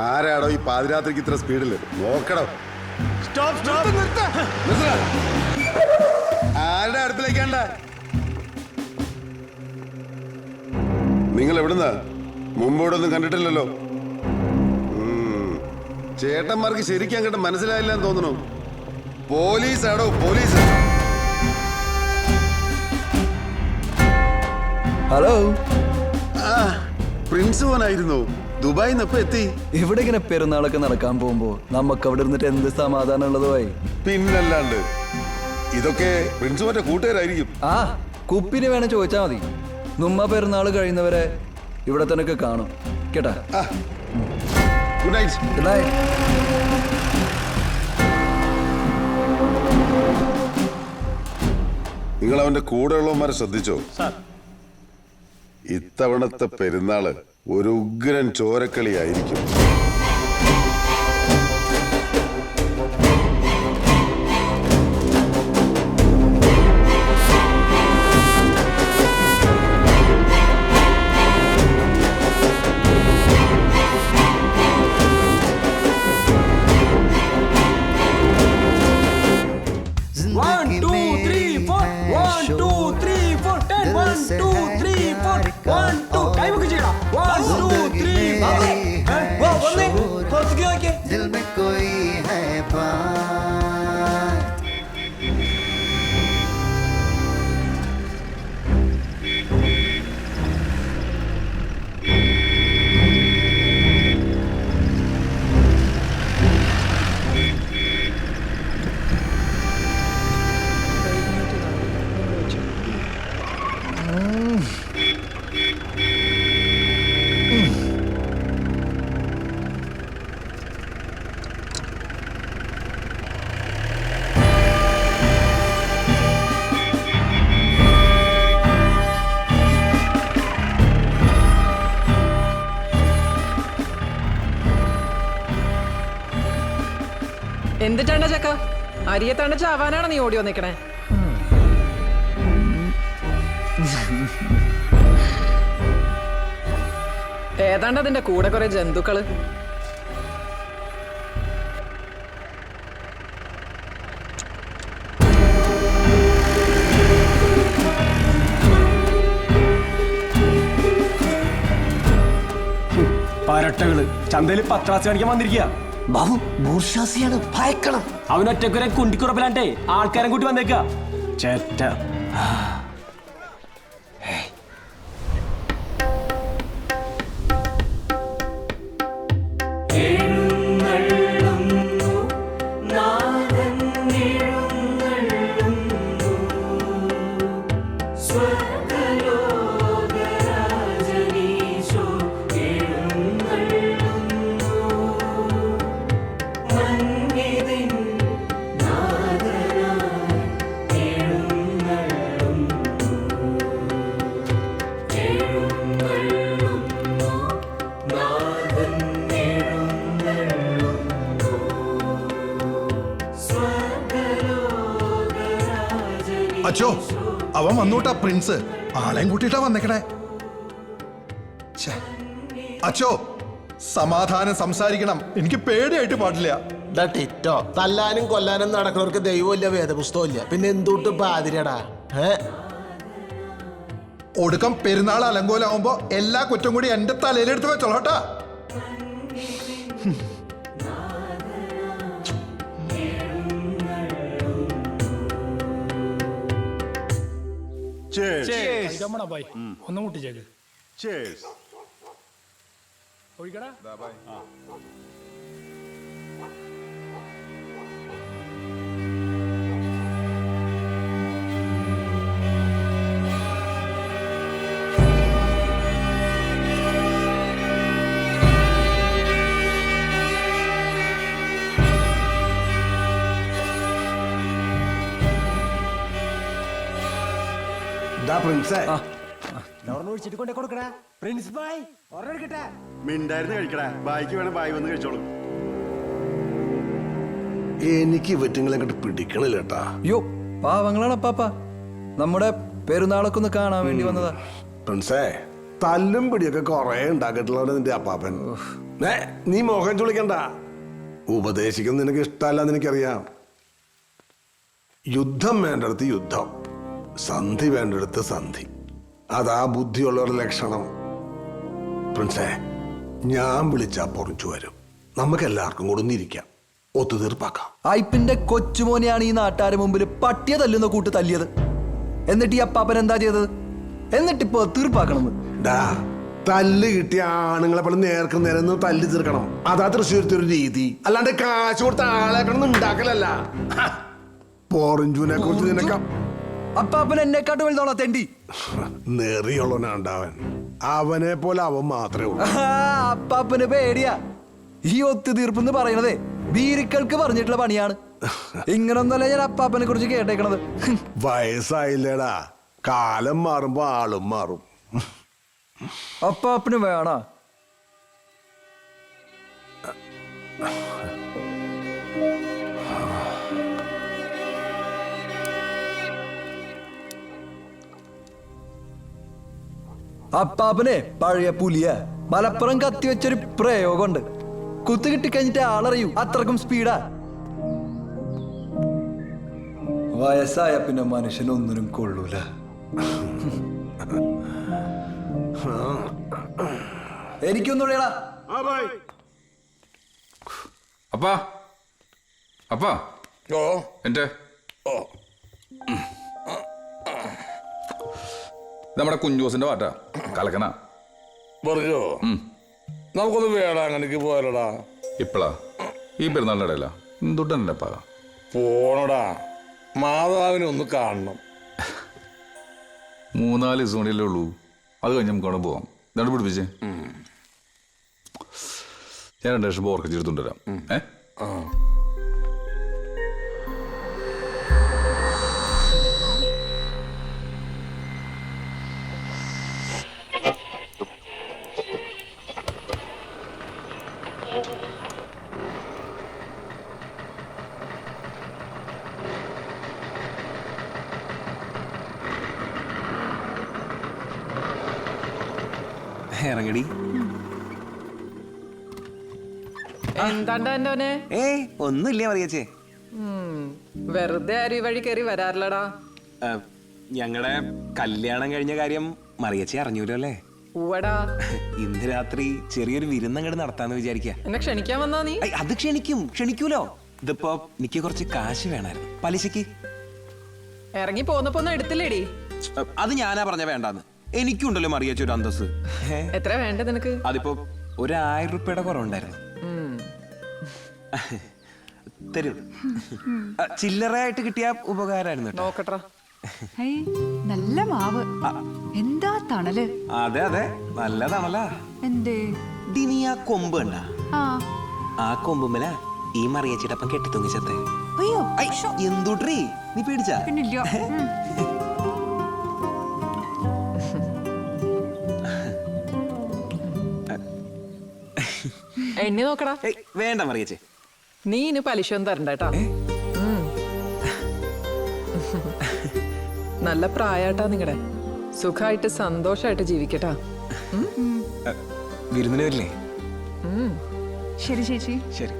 ആരാടോ ഈ പാതിരാത്രിക്ക് ഇത്ര സ്പീഡിൽ നോക്കണം. ആരുടെ അടുപ്പിലേക്കാണ്ട? നിങ്ങൾ എവിടുന്നാ? മുമ്പോടൊന്നും കണ്ടിട്ടില്ലല്ലോ. ചേട്ടന്മാർക്ക് ശരിക്കും അങ്ങോട്ട് മനസ്സിലായില്ലെന്ന് തോന്നുന്നു. പോലീസാടോ, പോലീസ്. ഹലോ, പ്രിൻസ് മോനായിരുന്നു. ദുബായിൽ നിന്ന് എപ്പോ എത്തി? ഇവിടെ ഇങ്ങനെ പെരുന്നാളൊക്കെ നടക്കാൻ പോകുമ്പോ നമുക്ക് അവിടെ ഇരുന്നിട്ട് എന്ത് സമാധാനം ഉള്ളതുമായി. പിന്നല്ലാണ്ട് ഇതൊക്കെ പ്രിൻസ് മോന്റെ കൂട്ടുകാരായിരിക്കും. ആ കുപ്പിന് വേണം ചോദിച്ചാ മതി. നമ്മ പെരുന്നാൾ കഴിയുന്നവരെ ഇവിടെ തന്നെ കാണും കേട്ടാ. Good night. Good night. നിങ്ങൾ അവന്റെ കൂടെയുള്ളവന്മാരെ ശ്രദ്ധിച്ചോ? ഇത്തവണത്തെ പെരുന്നാള് ഒരു ഉഗ്രൻ ചോരക്കളിയായിരിക്കും. दिल में कोई है बात. എന്തിട്ടാണ്ട ചക്ക? അരിയെ തണ്ട ചാവാനാണ് നീ ഓടി വന്നിക്കണേ? ഏതാണ്ട് അതിന്റെ കൂടെ കുറെ ജന്തുക്കള്. പരട്ടകള് ചന്തയില് പത്രാസ് കാണിക്കാൻ വന്നിരിക്കുക. ബാബു ബൂർഷാസിയാണ്, ഭയക്കണം. അവനൊറ്റക്കൊരെ കുണ്ടിക്കുറപ്പിലാണ്ടേ ആൾക്കാരെ കൂട്ടി വന്നേക്ക ചേറ്റ. അച്ചോ, അവൻ വന്നൂട്ടാ പ്രിൻസ്. ആളെയും കൂട്ടിട്ടാ വന്നേക്കണേ. അച്ചോ, സമാധാനം സംസാരിക്കണം. എനിക്ക് പേടിയായിട്ട് പാടില്ല. ടിറ്റോ, തല്ലാനും കൊല്ലാനും നടക്കുന്നവർക്ക് ദൈവമില്ല, വേദപുസ്തകമില്ല, പിന്നെ എന്തുട്ട് പാതിരടാ. ഒടുക്കം പെരുന്നാൾ അലങ്കോലാവുമ്പോ എല്ലാ കുറ്റം കൂടി എന്റെ തലയിലെടുത്ത് വെച്ചോളട്ടാ. ഒന്നും മുട്ടിച്ചേക്ക്. ഒഴിക്കടാ. എനിക്ക് വെറ്റുങ്ങളെ കണ്ട് പിടിക്കണില്ല കേട്ടാ. യോ പാവങ്ങളാണ് പാപ്പ. നമ്മുടെ പെരുന്നാളൊക്കെ ഒന്ന് കാണാൻ വേണ്ടി വന്നതാ. പ്രിൻസേ, തല്ലും പിടിയൊക്കെ കൊറേ ഉണ്ടാക്കിയിട്ടുള്ള നിന്റെ അപ്പാപ്പൻ. നീ മോഹൻ ചുളിക്കണ്ട. ഉപദേശിക്കുന്നത് നിനക്ക് ഇഷ്ടമല്ലെന്ന് എനിക്കറിയാം. യുദ്ധം വേണ്ടടുത്ത് യുദ്ധം, സന്ധി വേണ്ടടുത്ത് സന്ധി. അതാ ബുദ്ധിയുള്ളവരുടെ ലക്ഷണം. പ്രിൻസേ, ഞാൻ വിളിച്ചാ പൊറിച്ചു വരും. നമുക്ക് എല്ലാവർക്കും കൂടെ ഒന്നിരിക്കാം, ഒത്തുതീർപ്പാക്കാം. അയ്പിന്റെ കൊച്ചുമോനെയാണ് ഈ നാട്ടുകാരുടെ മുമ്പിൽ പട്ടിയെ തല്ലുന്ന കൂട്ട് തല്ലിയത്. എന്നിട്ട് ഈ അപ്പാപ്പൻ എന്താ ചെയ്തത്? എന്നിട്ടിപ്പോ തീർപ്പാക്കണമെന്ന്. ഡാ, തല്ല് കിട്ടിയ ആണുങ്ങളെ പോലെ നേർക്ക് നേരം തല്ലി തീർക്കണം. അതാ തൃശ്ശൂരത്തെ ഒരു രീതി. അല്ലാണ്ട് കാശ് കൊടുത്ത ആളെക്കണം ഉണ്ടാക്കലല്ല. പോറിഞ്ചുവിനെ കുറിച്ച് നിനക്ക് അപ്പാപ്പൻ എന്നെക്കാട്ട് വലുതോളാ തെണ്ടി. നെറിയുള്ളവനാണ്ടവൻ. അവനെ പോലെ അവൻ മാത്രമേ ഉള്ളൂ. അപ്പാപ്പന് പേടിയാ. ഈ ഒത്തുതീർപ്പെന്ന് പറയണതേ ബീരിക്കൾക്ക് പറഞ്ഞിട്ടുള്ള പണിയാണ്. ഇങ്ങനൊന്നല്ല ഞാൻ അപ്പാപ്പനെ കുറിച്ച് കേട്ടേക്കണത്. വയസ്സായില്ലേടാ, കാലം മാറുമ്പോ ആളും മാറും. അപ്പാപ്പന് വേണ അപ്പാപ്പനെ പഴയ പുലിയ. മലപ്പുറം കത്തിവെച്ചൊരു പ്രയോഗമുണ്ട്. കുത്തു കിട്ടിക്കഴിഞ്ഞിട്ട് ആളറിയൂ, അത്രക്കും സ്പീഡാ. വയസ്സായ പിന്നെ മനുഷ്യനൊന്നിനും കൊള്ളൂല. എനിക്കൊന്നുള്ളടാ. അപ്പാ അപ്പാ എന്റെ നമ്മുടെ കുഞ്ചോസിന്റെ പാട്ടാ കലക്കണ പറഞ്ഞോ. നമുക്കൊന്ന് വേളാങ്കണ്ണിക്ക് പോയാലോടാ. ഇപ്പളാ ഈ പെരുന്നാളിന്റെ ഇടയില എന്തുട്ടപ്പാ പോണടാ, മാതാവിനെ ഒന്ന് കാണണം. 3-4 ദിവസം കൊണ്ടല്ലേ ഉള്ളൂ. അത് കഴിഞ്ഞ് നമുക്ക് അവിടെ പോവാം. ഇതാണ് പിടിപ്പിച്ചേ. ഞാൻ 2 ലക്ഷം ഓർക്കച്ച് എടുത്തുകൊണ്ടുവരാം. ഇറങ്ങടി. എന്താണ്ടാ എന്റെ ഏയ് ഒന്നുമില്ല മറിയച്ചേ. വെറുതെ ആരും ഈ വഴി കയറി വരാറില്ലടാ. ഞങ്ങളുടെ കല്യാണം കഴിഞ്ഞ കാര്യം മറിയച്ചേ അറിഞ്ഞൂല്ലോ അല്ലേ? പൂവടാ. ഇന്ന് രാത്രി ചെറിയൊരു വിരുന്നങ്ങട് നടത്താന്ന് വിചാരിക്ക. എന്നെ ക്ഷണിക്കാൻ വന്നാ നീ? അത് ക്ഷണിക്കൂലോ. ഇതിപ്പോ എനിക്ക് കുറച്ച് കാശ് വേണമായിരുന്നു, പലിശക്ക്. ഇറങ്ങി പോന്നപ്പോ ഒന്നും എടുത്തില്ലേടി? അത് ഞാനാ പറഞ്ഞ വേണ്ടാന്ന്. എനിക്കുണ്ടല്ലോ മറിയച്ച ഒരു അന്തസ്. എത്ര വേണ്ട നിനക്ക്? അതിപ്പോ 1000 രൂപയുടെ കുറവുണ്ടായിരുന്നു. തരൂ. ചില്ലറയായിട്ട് കിട്ടിയ ഉപകാരമായിരുന്നു. നോക്കട്ടെ. നല്ല മാവ്. എന്താ തണല്? അതെ അതെ, നല്ല തണലാ. എന്തേ? ദിനി ആ കൊമ്പ് കണ്ട? ആ കൊമ്പുമല ഈ മറിയച്ചിട്ടപ്പം കെട്ടിത്തൊങ്ങിച്ചത്തെ. അയ്യോ എന്തുട്രീ, നീ പേടിച്ചാ? പിന്നില്ല. എണ്ണി നോക്കടാ. വേണ്ട മറിയച്ചേ, നീ ഇനി പലിശ ഒന്നും തരണ്ട കേട്ടാ. നല്ല പ്രായാട്ടാ നിങ്ങടെ. സുഖമായിട്ട് സന്തോഷായിട്ട് ജീവിക്കട്ടാ. വിരുന്നിന് വരില്ലേ? ശരി ചേച്ചി. ശരി.